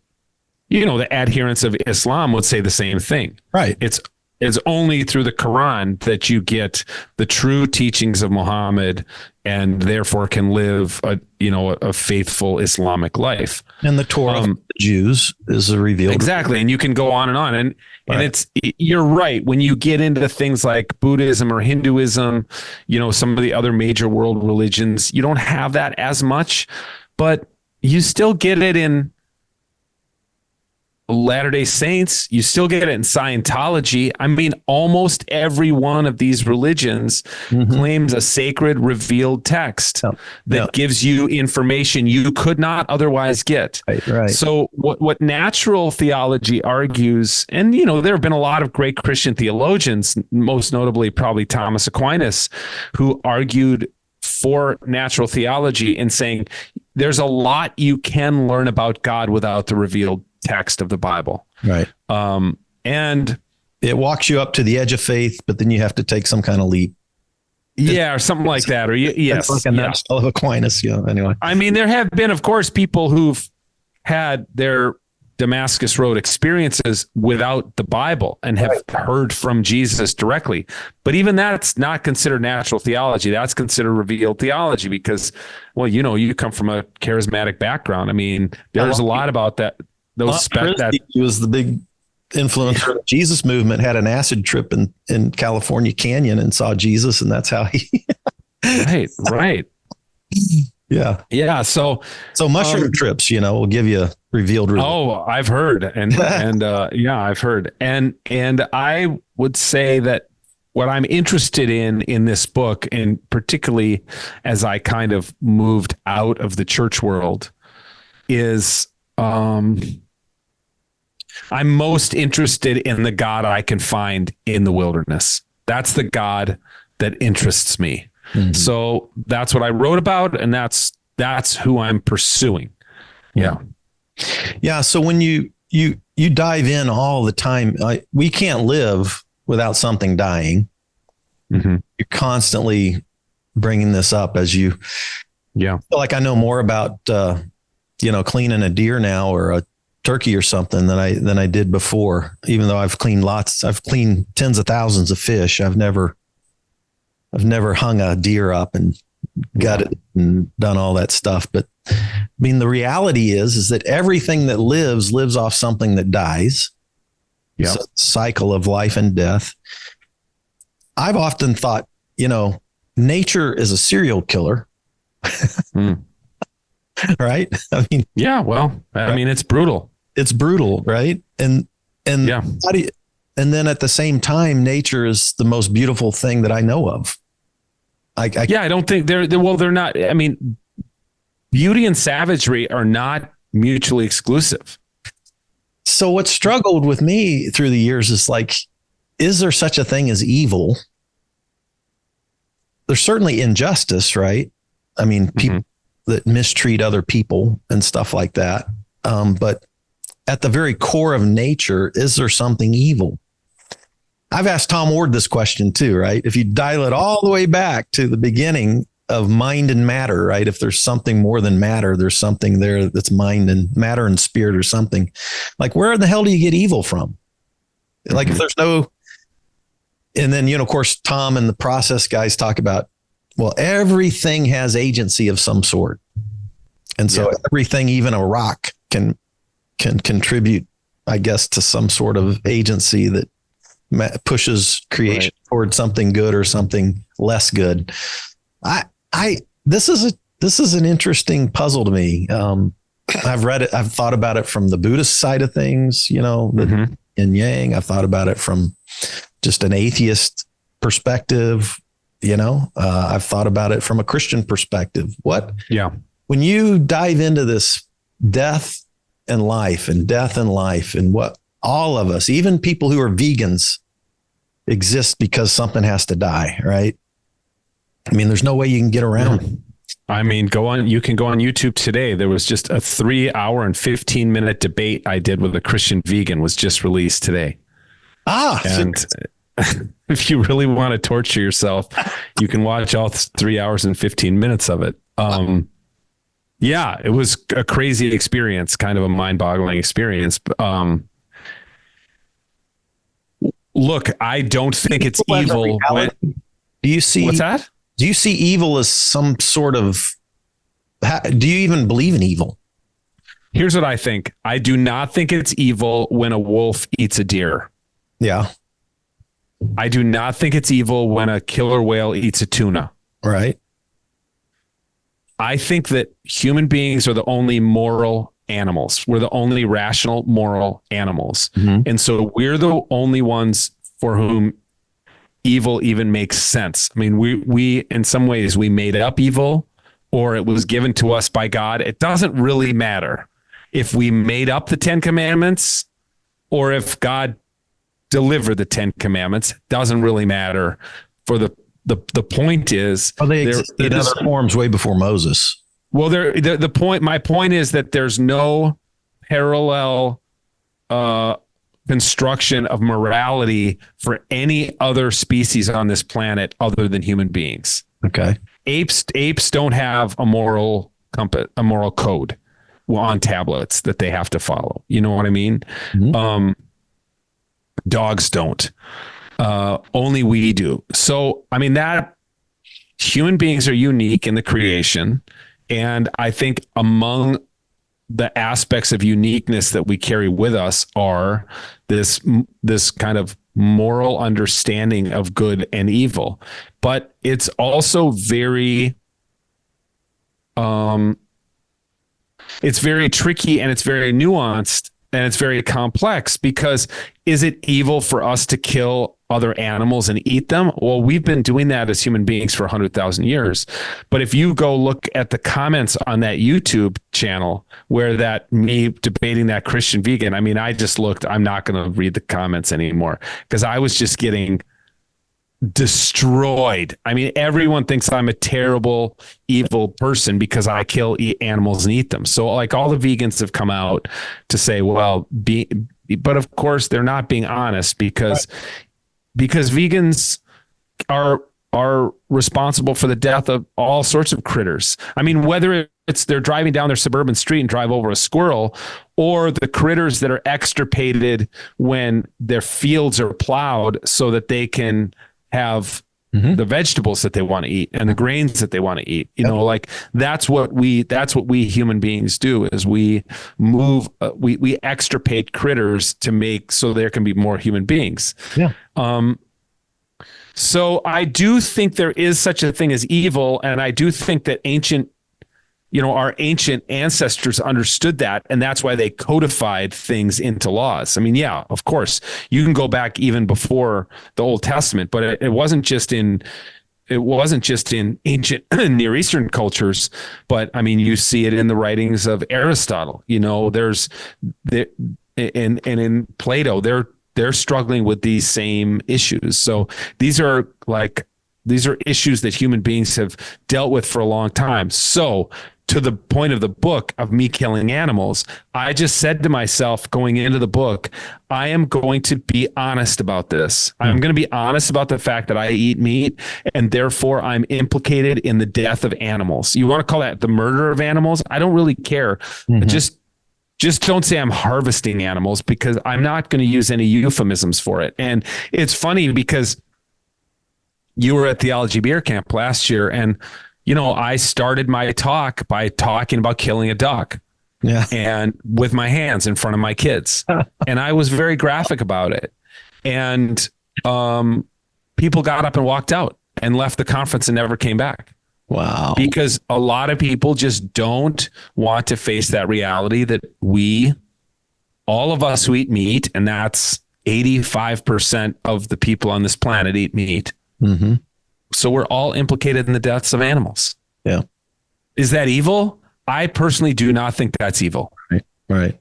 you know, the adherents of Islam would say the same thing. Right. It's only through the Quran that you get the true teachings of Muhammad and therefore can live a faithful Islamic life. And the Torah of the Jews is a revealed. Exactly. And you can go on. And you're right. When you get into things like Buddhism or Hinduism, you know, some of the other major world religions, you don't have that as much, but you still get it in Latter-day Saints. You still get it in Scientology. I mean, almost every one of these religions claims a sacred revealed text that gives you information you could not otherwise get. Right. So what natural theology argues, and, you know, there have been a lot of great Christian theologians, most notably probably Thomas Aquinas, who argued for natural theology and saying there's a lot you can learn about God without the revealed text of the Bible. Right. And it walks you up to the edge of faith, but then you have to take some kind of leap. Yeah, or something like that. Or yes. Like a nutshell of Aquinas. Yeah. Anyway. I mean, there have been, of course, people who've had their Damascus Road experiences without the Bible and have heard from Jesus directly. But even that's not considered natural theology. That's considered revealed theology because, well, you know, you come from a charismatic background. I mean, there's a lot about that. He was the big influencer of the Jesus movement, had an acid trip in California Canyon and saw Jesus. And that's how he. Right. Yeah. So mushroom trips, you know, will give you revealed. Oh, I've heard. And I've heard. And I would say that what I'm interested in this book, and particularly as I kind of moved out of the church world, is, I'm most interested in the God I can find in the wilderness. That's the God that interests me. Mm-hmm. So that's what I wrote about, and that's who I'm pursuing. Yeah. So when you dive in all the time, we can't live without something dying. Mm-hmm. You're constantly bringing this up as you. Yeah. I feel like I know more about cleaning a deer now or a turkey or something than I did before, even though I've cleaned tens of thousands of fish. I've never hung a deer up and gutted and done all that stuff. But I mean, the reality is that everything that lives off something that dies. Yeah. It's a cycle of life and death. I've often thought, nature is a serial killer. Right? I mean, yeah, well, I mean, it's brutal. It's brutal, right? And yeah. And then at the same time, nature is the most beautiful thing that I know of. I don't think they're not. I mean, beauty and savagery are not mutually exclusive. So what struggled with me through the years is like, is there such a thing as evil? There's certainly injustice, right? I mean, people that mistreat other people and stuff like that. But at the very core of nature, is there something evil? I've asked Tom Ward this question too, right? If you dial it all the way back to the beginning of mind and matter, right? If there's something more than matter, there's something there that's mind and matter and spirit or something. Like, where in the hell do you get evil from? Like, if there's no, and then, of course, Tom and the process guys talk about, well, everything has agency of some sort. And so everything, even a rock, can contribute, I guess, to some sort of agency that pushes creation toward something good or something less good. This is an interesting puzzle to me. I've read it. I've thought about it from the Buddhist side of things, the yin yang. I've thought about it from just an atheist perspective. I've thought about it from a Christian perspective. When you dive into this death and life and what all of us, even people who are vegans, exist because something has to die, right? I mean, there's no way you can get around it. I mean, you can go on YouTube today. There was just a 3-hour and 15-minute debate I did with a Christian vegan was just released today. And if you really want to torture yourself, you can watch all 3 hours and 15 minutes of it. Yeah, it was a crazy experience, kind of a mind-boggling experience. Look, I don't think it's evil. Do you see what's that? Do you see evil as some sort of? Do you even believe in evil? Here's what I think. I do not think it's evil when a wolf eats a deer. Yeah. I do not think it's evil when a killer whale eats a tuna. Right. I think that human beings are the only moral animals. We're the only rational, moral animals. Mm-hmm. And so we're the only ones for whom evil even makes sense. I mean, we in some ways, we made up evil or it was given to us by God. It doesn't really matter if we made up the 10 commandments or if God delivered the 10 commandments. Doesn't really matter. For the point is, they existed in other forms way before Moses. Well, my point is that there's no parallel construction of morality for any other species on this planet other than human beings. Okay. Apes don't have a moral code on tablets that they have to follow. You know what I mean? Mm-hmm. Dogs don't. Only we do. So, I mean, that human beings are unique in the creation. And I think among the aspects of uniqueness that we carry with us are this kind of moral understanding of good and evil. But it's also very, it's very tricky and it's very nuanced and it's very complex because is it evil for us to kill other animals and eat them? Well, we've been doing that as human beings for 100,000 years. But if you go look at the comments on that YouTube channel where me debating that Christian vegan, I mean, I just looked, I'm not going to read the comments anymore because I was just getting destroyed. I mean, everyone thinks I'm a terrible, evil person because I kill animals and eat them. So like all the vegans have come out to say, well, but of course they're not being honest because vegans are responsible for the death of all sorts of critters. I mean, whether it's they're driving down their suburban street and drive over a squirrel or the critters that are extirpated when their fields are plowed so that they can have the vegetables that they want to eat and the grains that they want to eat. You know, like that's what we human beings do is we move, we extirpate critters to make so there can be more human beings. Yeah. So I do think there is such a thing as evil. And I do think that our ancient ancestors understood that. And that's why they codified things into laws. I mean, yeah, of course you can go back even before the Old Testament, but it wasn't just in ancient Near Eastern cultures, but I mean, you see it in the writings of Aristotle, and in Plato, they're struggling with these same issues. So these are issues that human beings have dealt with for a long time. So to the point of the book of me killing animals. I just said to myself going into the book, I am going to be honest about this. I'm going to be honest about the fact that I eat meat, and therefore I'm implicated in the death of animals. You want to call that the murder of animals? I don't really care. Just don't say I'm harvesting animals, because I'm not going to use any euphemisms for it. And it's funny because you were at Theology Beer Camp last year, and I started my talk by talking about killing a duck, and with my hands in front of my kids. And I was very graphic about it. And people got up and walked out and left the conference and never came back. Wow. Because a lot of people just don't want to face that reality that all of us who eat meat, and that's 85% of the people on this planet eat meat. Mm-hmm. So we're all implicated in the deaths of animals. Yeah. Is that evil? I personally do not think that's evil. Right.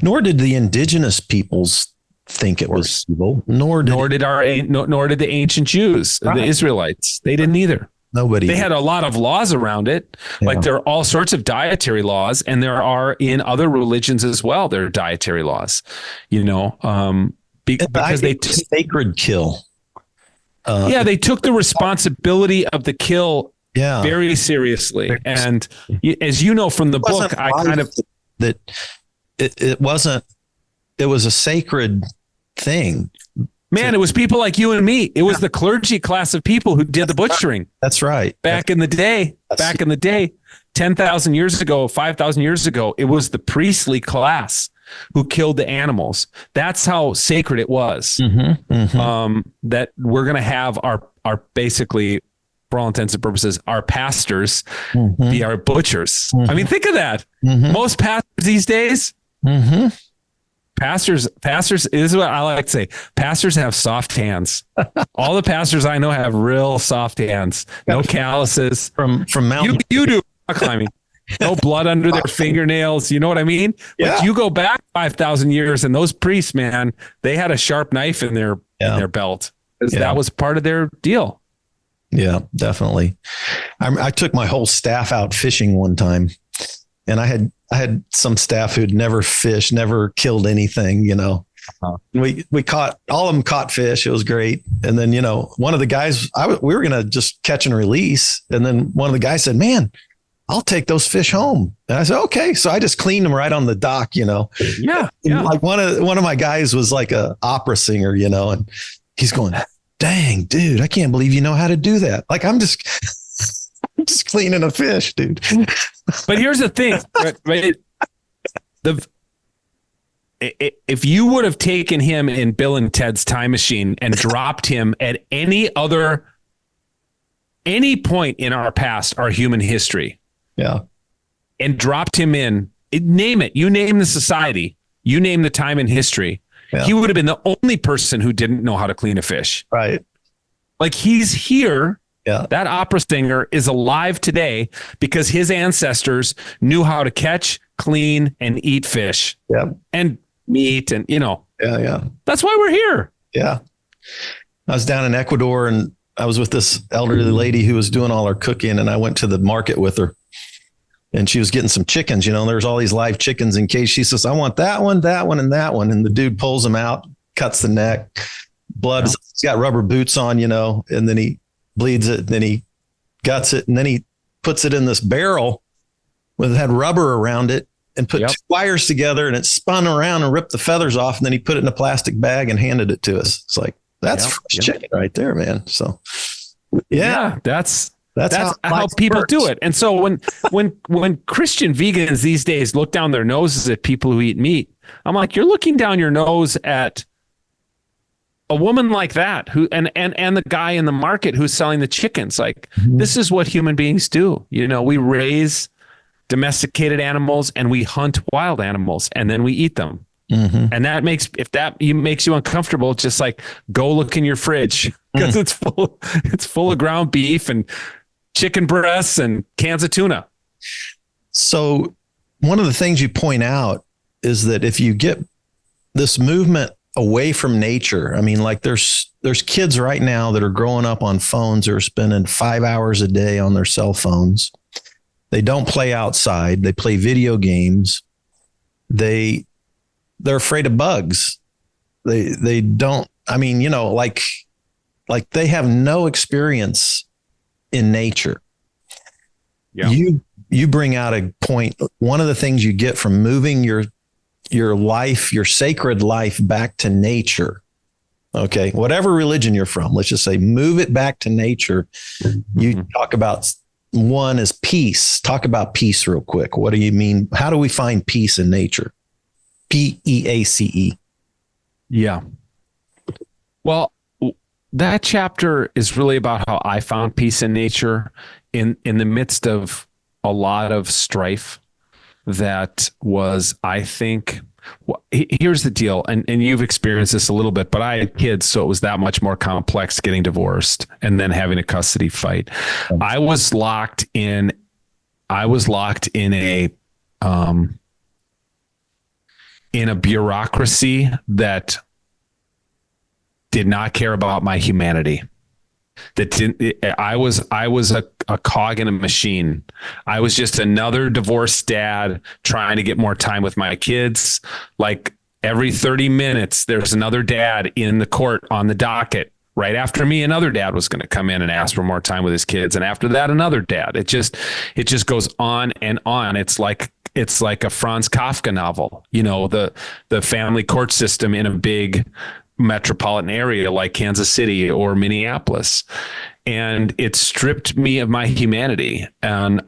Nor did the indigenous peoples think it was evil. Nor did the ancient Jews, the Israelites. They didn't either. Nobody. They had a lot of laws around it. Yeah. Like there are all sorts of dietary laws, and there are in other religions as well. There are dietary laws, because they sacred kill. They took the responsibility of the kill very seriously. And as you know from the book, I kind of that it wasn't. It was a sacred thing. Man, it was people like you and me. It was the clergy class of people who did the butchering. That's right. Back in the day, 10,000 years ago, 5,000 years ago, it was the priestly class who killed the animals. That's how sacred it was. That we're going to have our basically, for all intents and purposes, our pastors be our butchers. I mean, think of that. Most pastors these days, Pastors is what I like to say. Pastors have soft hands. All the pastors I know have real soft hands. No calluses. From mountain. You do rock climbing. No blood under their fingernails. You know what I mean? Yeah. But you go back 5,000 years, and those priests, man, they had a sharp knife in their belt. That was part of their deal. Yeah, definitely. I took my whole staff out fishing one time, and I had some staff who'd never fished, never killed anything, We caught, all of them caught fish. It was great. And then, one of the guys, we were going to just catch and release. And then one of the guys said, man, I'll take those fish home. And I said, okay. So I just cleaned them right on the dock, Yeah. Like one of my guys was like a opera singer, and he's going, dang, dude, I can't believe you know how to do that. Like, I'm just cleaning a fish, dude. But here's the thing, right? If you would have taken him in Bill and Ted's time machine and dropped him at any point in our past, our human history, and dropped him in, name it, you name the society, you name the time in history, he would have been the only person who didn't know how to clean a fish. Right. Like, he's here. Yeah. That opera singer is alive today because his ancestors knew how to catch, clean, and eat fish. Yeah. And meat, and Yeah. That's why we're here. Yeah. I was down in Ecuador, and I was with this elderly lady who was doing all her cooking, and I went to the market with her, and she was getting some chickens, there's all these live chickens in cage. She says, I want that one, and that one. And the dude pulls them out, cuts the neck, blood. Yeah. He's got rubber boots on, and then he bleeds it, then he guts it, and then he puts it in this barrel with had rubber around it and put two wires together, and it spun around and ripped the feathers off, and then he put it in a plastic bag and handed it to us. It's like, that's fresh chicken right there, man. So that's how people do it. And so when Christian vegans these days look down their noses at people who eat meat, I'm like, you're looking down your nose at a woman like that who and the guy in the market who's selling the chickens. Like, this is what human beings do. We raise domesticated animals and we hunt wild animals, and then we eat them. And that makes you uncomfortable, just like go look in your fridge, because it's full of ground beef and chicken breasts and cans of tuna. So one of the things you point out is that if you get this movement away from nature, I mean, like there's kids right now that are growing up on phones or spending 5 hours a day on their cell phones. They don't play outside. They play video games. They're afraid of bugs. They don't, I mean, like they have no experience in nature. Yeah. You bring out a point. One of the things you get from moving your life, your sacred life back to nature. Okay. Whatever religion you're from, let's just say move it back to nature. You talk about one is peace. Talk about peace real quick. What do you mean? How do we find peace in nature? PEACE. Yeah. Well, that chapter is really about how I found peace in nature in the midst of a lot of strife that was, I think, here's the deal. And you've experienced this a little bit, but I had kids, so it was that much more complex getting divorced and then having a custody fight. I was locked in a bureaucracy that did not care about my humanity. I was a cog in a machine. I was just another divorced dad trying to get more time with my kids. Like every 30 minutes, there's another dad in the court on the docket. Right after me, another dad was going to come in and ask for more time with his kids. And after that, another dad. It just goes on and on. It's like a Franz Kafka novel, the family court system in a big metropolitan area like Kansas City or Minneapolis. And it stripped me of my humanity. And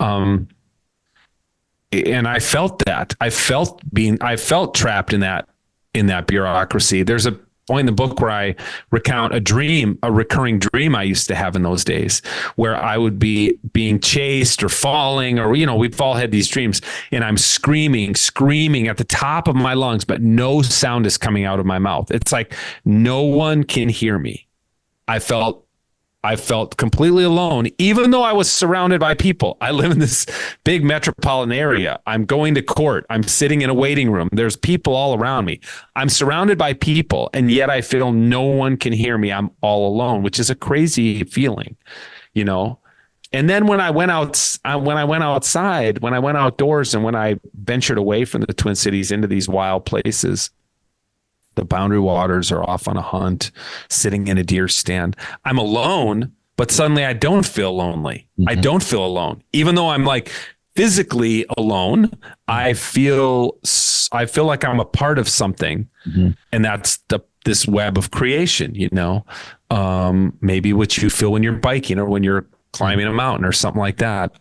I felt that. I felt trapped in that bureaucracy. There's a point in the book where I recount a recurring dream I used to have in those days, where I would be being chased or falling, or, we've all had these dreams, and I'm screaming at the top of my lungs, but no sound is coming out of my mouth. It's like no one can hear me. I felt completely alone, even though I was surrounded by people. I live in this big metropolitan area. I'm going to court. I'm sitting in a waiting room. There's people all around me. I'm surrounded by people, and yet I feel no one can hear me. I'm all alone, which is a crazy feeling, And then when I went outside, when I went outdoors, and when I ventured away from the Twin Cities into these wild places, the Boundary Waters, are off on a hunt, sitting in a deer stand. I'm alone, but suddenly I don't feel lonely. Mm-hmm. I don't feel alone. Even though I'm like physically alone, I feel like I'm a part of something. Mm-hmm. And that's this web of creation, maybe what you feel when you're biking or when you're climbing a mountain or something like that.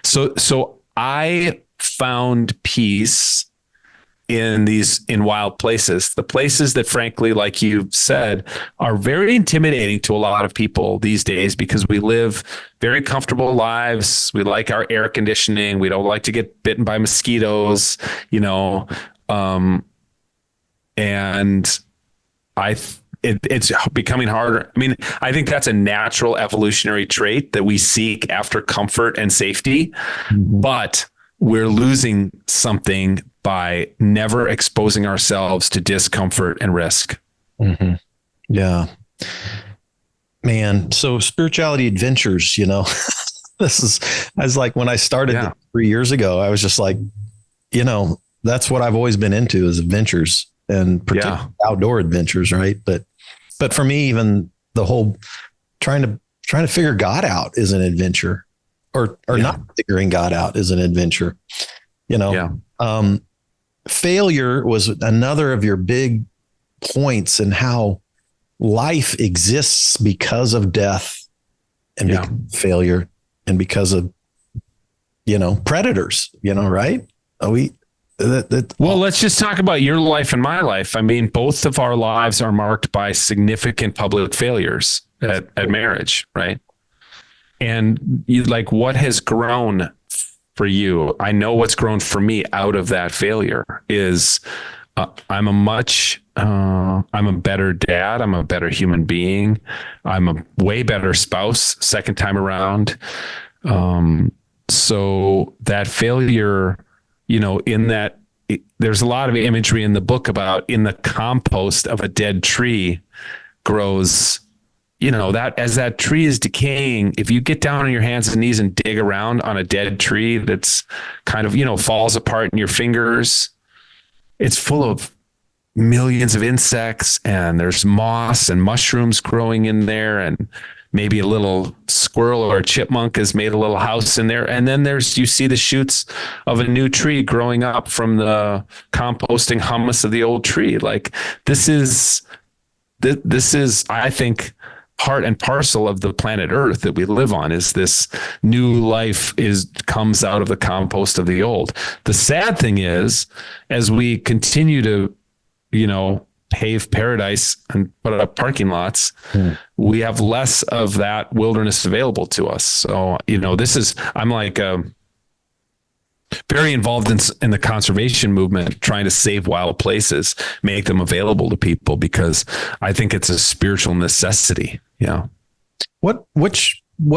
So I found peace in wild places, the places that, frankly, like you said, are very intimidating to a lot of people these days, because we live very comfortable lives. We like our air conditioning. We don't like to get bitten by mosquitoes, and it's becoming harder. I mean, I think that's a natural evolutionary trait that we seek after comfort and safety, mm-hmm. but we're losing something by never exposing ourselves to discomfort and risk. Mm-hmm. Yeah, man. So spirituality adventures, I was like, when I started 3 years ago, I was just like, that's what I've always been into, is adventures, and particularly outdoor adventures. Right. But for me, even the whole trying to figure God out is an adventure, or not figuring God out is an adventure, failure was another of your big points, in how life exists because of death and because of failure, and because of, predators, right? Well, let's just talk about your life and my life. I mean, both of our lives are marked by significant public failures at marriage, right? And what has grown for you? I know what's grown for me out of that failure is I'm a better dad. I'm a better human being. I'm a way better spouse second time around. So that failure, there's a lot of imagery in the book about, in the compost of a dead tree grows, that as that tree is decaying, if you get down on your hands and knees and dig around on a dead tree that's kind of, falls apart in your fingers, it's full of millions of insects, and there's moss and mushrooms growing in there, and maybe a little squirrel or a chipmunk has made a little house in there. And then you see the shoots of a new tree growing up from the composting humus of the old tree. Like this is, I think, part and parcel of the planet Earth that we live on. Is this new life comes out of the compost of the old. The sad thing is, as we continue to, pave paradise and put up parking lots, we have less of that wilderness available to us. So, I'm like very involved in the conservation movement, trying to save wild places, make them available to people, because I think it's a spiritual necessity. Yeah. What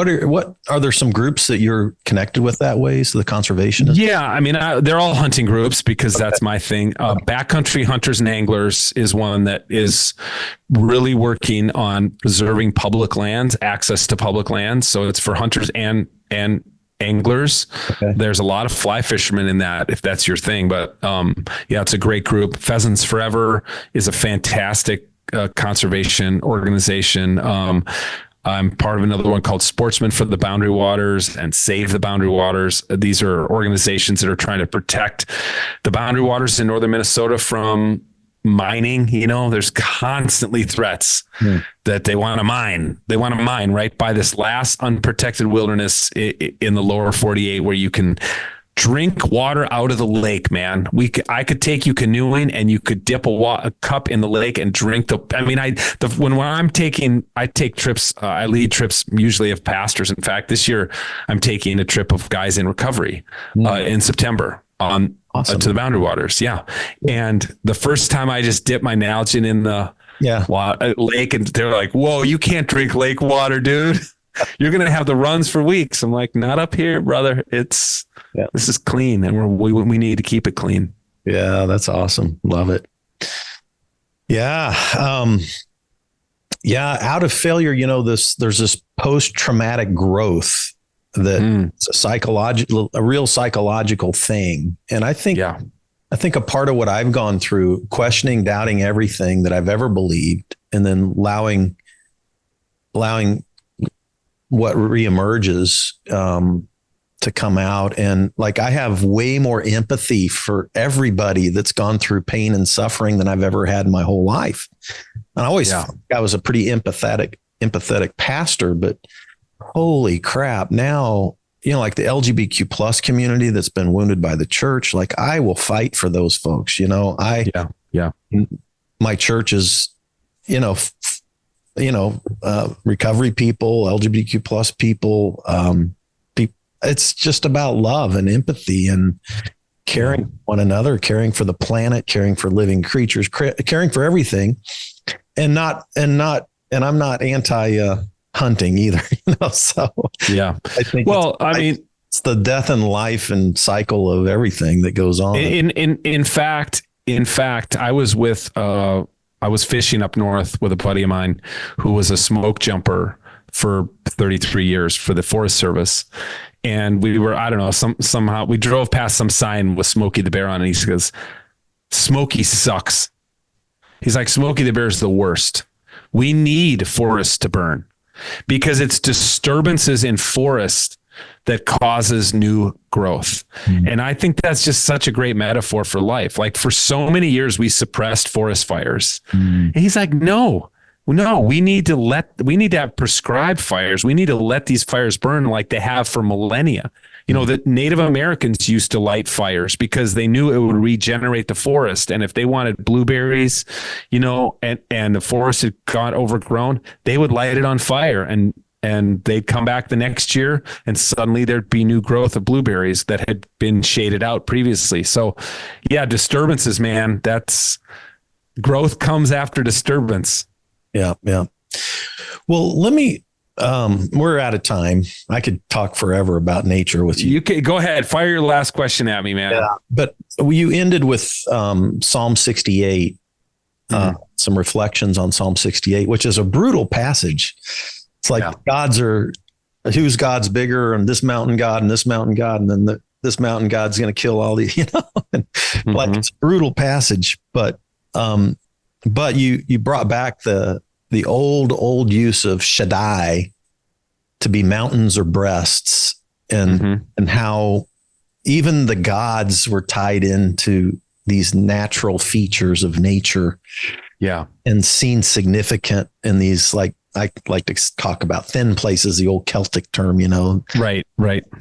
are there some groups that you're connected with that way? So the conservationists? Yeah. I mean, they're all hunting groups, because that's my thing. Backcountry Hunters and Anglers is one that is really working on preserving public lands, access to public lands. So it's for hunters and anglers. Okay. There's a lot of fly fishermen in that, if that's your thing. But it's a great group. Pheasants Forever is a fantastic conservation organization. I'm part of another one called Sportsmen for the Boundary Waters and Save the Boundary Waters. These are organizations that are trying to protect the boundary waters in northern Minnesota from mining. There's constantly threats that they want to mine. They want to mine right by this last unprotected wilderness in the lower 48, where you can drink water out of the lake, man. I could take you canoeing, and you could dip a cup in the lake and drink I take trips, I lead trips usually of pastors. In fact, this year I'm taking a trip of guys in recovery in September on to the Boundary Waters. Yeah. And the first time I just dipped my nalgin in the lake, and they're like, whoa, you can't drink lake water, dude. You're going to have the runs for weeks. I'm like, not up here, brother. This is clean, and we need to keep it clean. Yeah, that's awesome. Love it. Yeah. Out of failure, there's this post-traumatic growth that's a real psychological thing. And I think a part of what I've gone through, questioning, doubting everything that I've ever believed, and then allowing what reemerges to come out. And like, I have way more empathy for everybody that's gone through pain and suffering than I've ever had in my whole life. And I always thought I was a pretty empathetic pastor, but holy crap. Now, like the LGBTQ plus community that's been wounded by the church, like I will fight for those folks. My church is, recovery people, LGBTQ plus people. It's just about love and empathy and caring for one another, caring for the planet, caring for living creatures, caring for everything. And I'm not anti hunting either, so yeah. I think it's the death and life and cycle of everything that goes on. In fact, I was fishing up north with a buddy of mine who was a smoke jumper for 33 years for the Forest Service. And we were, I don't know, somehow we drove past some sign with Smokey the Bear on it. He goes, Smokey sucks. He's like, Smokey the Bear is the worst. We need forests to burn because it's disturbances in forest that causes new growth. And I think that's just such a great metaphor for life. Like for so many years, we suppressed forest fires. And he's like, no, we need to have prescribed fires. We need to let these fires burn like they have for millennia. The Native Americans used to light fires because they knew it would regenerate the forest. And if they wanted blueberries, and the forest had got overgrown, they would light it on fire and they'd come back the next year and suddenly there'd be new growth of blueberries that had been shaded out previously. So disturbances, man, that's growth comes after disturbance. Yeah. Yeah. Well, let me, we're out of time. I could talk forever about nature with you. You can go ahead. Fire your last question at me, man. Yeah, but you ended with Psalm 68. some reflections on Psalm 68, which is a brutal passage. It's like who's God's bigger, and this mountain God and this mountain God, and then this mountain God's going to kill all these, like it's a brutal passage. But you brought back the old use of Shaddai to be mountains or breasts, and how even the gods were tied into these natural features of nature. Yeah. And seen significant in these, like, I like to talk about thin places, the old Celtic term, Right.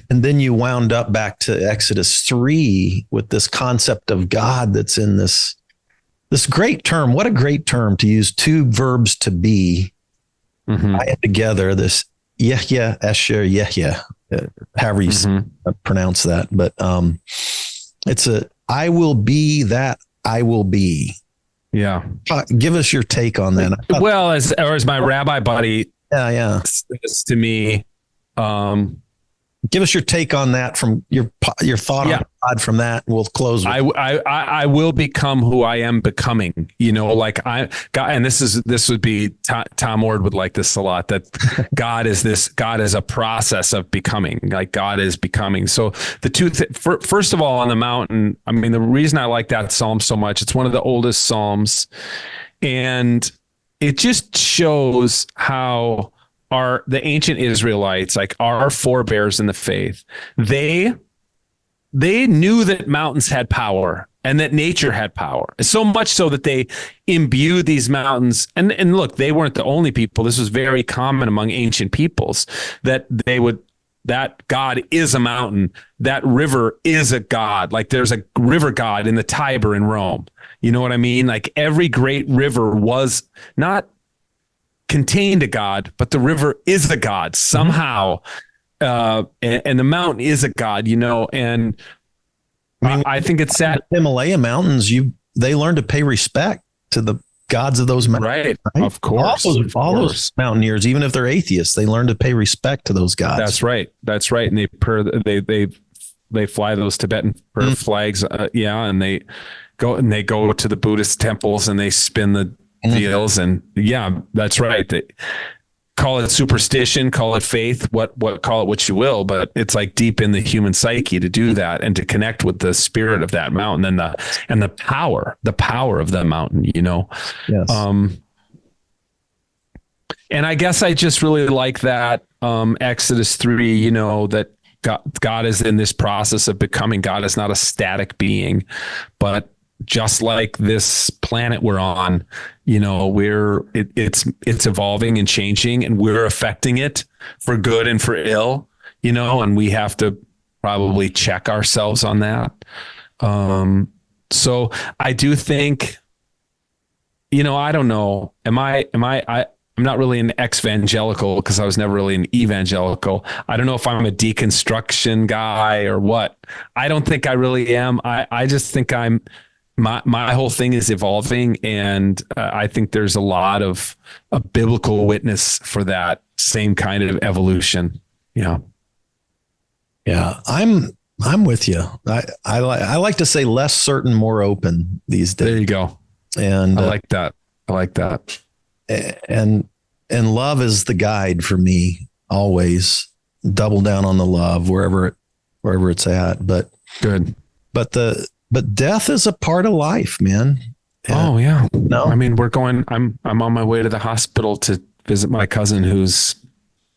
And then you wound up back to Exodus 3 with this concept of God that's in this great term. What a great term to use two verbs to be together. This Yehya, Esher, Yehya, however you pronounce that. But it's I will be that I will be. Yeah. Give us your take on that. Well, as my rabbi buddy says to me, give us your take on that from your thought on God from that. We'll close with I will become who I am becoming, like God, and this would be Tom Ward would like this a lot, that God is a process of becoming, like God is becoming. So the two, first of all, on the mountain, I mean, the reason I like that Psalm so much, it's one of the oldest Psalms, and it just shows how the ancient Israelites, like our forebears in the faith, they knew that mountains had power and that nature had power. So much so that they imbued these mountains. And look, they weren't the only people. This was very common among ancient peoples, that that God is a mountain, that river is a god. Like there's a river god in the Tiber in Rome. You know what I mean? Like every great river was not contained a god, but the river is a god somehow. And the mountain is a god, and I think it's sad. Himalaya mountains, they learn to pay respect to the gods of those mountains. Right? Of course. All those mountaineers, even if they're atheists, they learn to pay respect to those gods. That's right. And they fly those Tibetan flags. And they go to the Buddhist temples and they spin the deals, and that's right. They call it superstition, call it faith, call it what you will, but it's like deep in the human psyche to do that and to connect with the spirit of that mountain and the power of the mountain, Yes. And I guess I just really like that Exodus 3, that God is in this process of becoming. God is not a static being, but just like this planet we're on, it's evolving and changing, and we're affecting it for good and for ill, and we have to probably check ourselves on that. So I do think, I don't know, I'm not really an ex-evangelical because I was never really an evangelical. I don't know if I'm a deconstruction guy or what. I don't think I really am. I just think my whole thing is evolving, and I think there's a lot of a biblical witness for that same kind of evolution. Yeah. I'm with you. I like to say less certain, more open these days. There you go. And I like that. And love is the guide for me always. Double down on the love wherever it's at. But good. But death is a part of life, man. Oh yeah. No, I mean, I'm on my way to the hospital to visit my cousin who's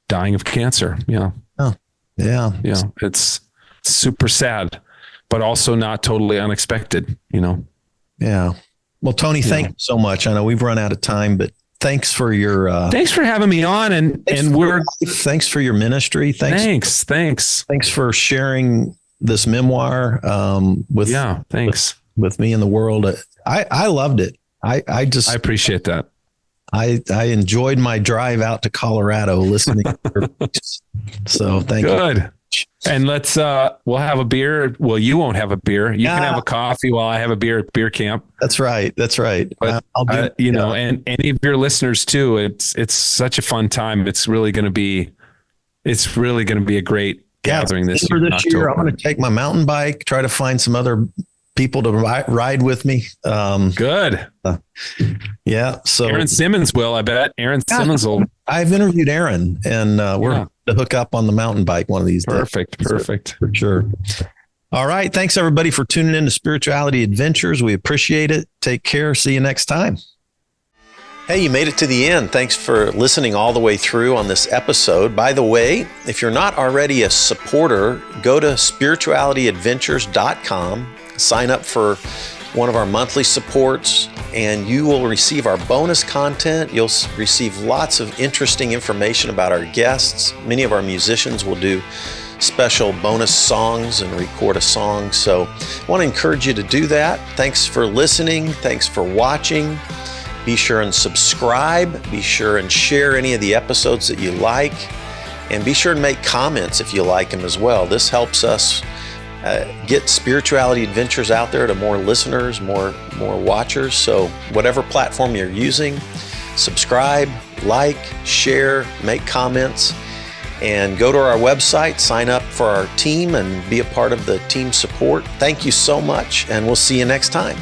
dying of cancer. Yeah. Oh, yeah. Yeah. It's super sad, but also not totally unexpected, Yeah. Well, Tony, thank you so much. I know we've run out of time, but thanks for your thanks for having me on, thanks for your ministry. Thanks for sharing this memoir with me in the world. I loved it. I appreciate that. I enjoyed my drive out to Colorado listening. So thank you. Good. And let's we'll have a beer. Well, you won't have a beer. You can have a coffee while I have a beer at beer camp. That's right. But, I'll do and any of your listeners too. It's such a fun time. It's really going to be a great gathering this year. I'm going to take my mountain bike, try to find some other people to ride with me. Good. Yeah. So Aaron Simmons will, I bet. Aaron Simmons will. I've interviewed Aaron, and we're to hook up on the mountain bike one of these days. Perfect. For sure. All right. Thanks, everybody, for tuning in to Spirituality Adventures. We appreciate it. Take care. See you next time. Hey, you made it to the end. Thanks for listening all the way through on this episode. By the way, if you're not already a supporter, go to spiritualityadventures.com, sign up for one of our monthly supports, and you will receive our bonus content. You'll receive lots of interesting information about our guests. Many of our musicians will do special bonus songs and record a song. So I want to encourage you to do that. Thanks for listening. Thanks for watching. Be sure and subscribe. Be sure and share any of the episodes that you like. And be sure and make comments if you like them as well. This helps us get Spirituality Adventures out there to more listeners, more watchers. So whatever platform you're using, subscribe, like, share, make comments, and go to our website, sign up for our team, and be a part of the team support. Thank you so much, and we'll see you next time.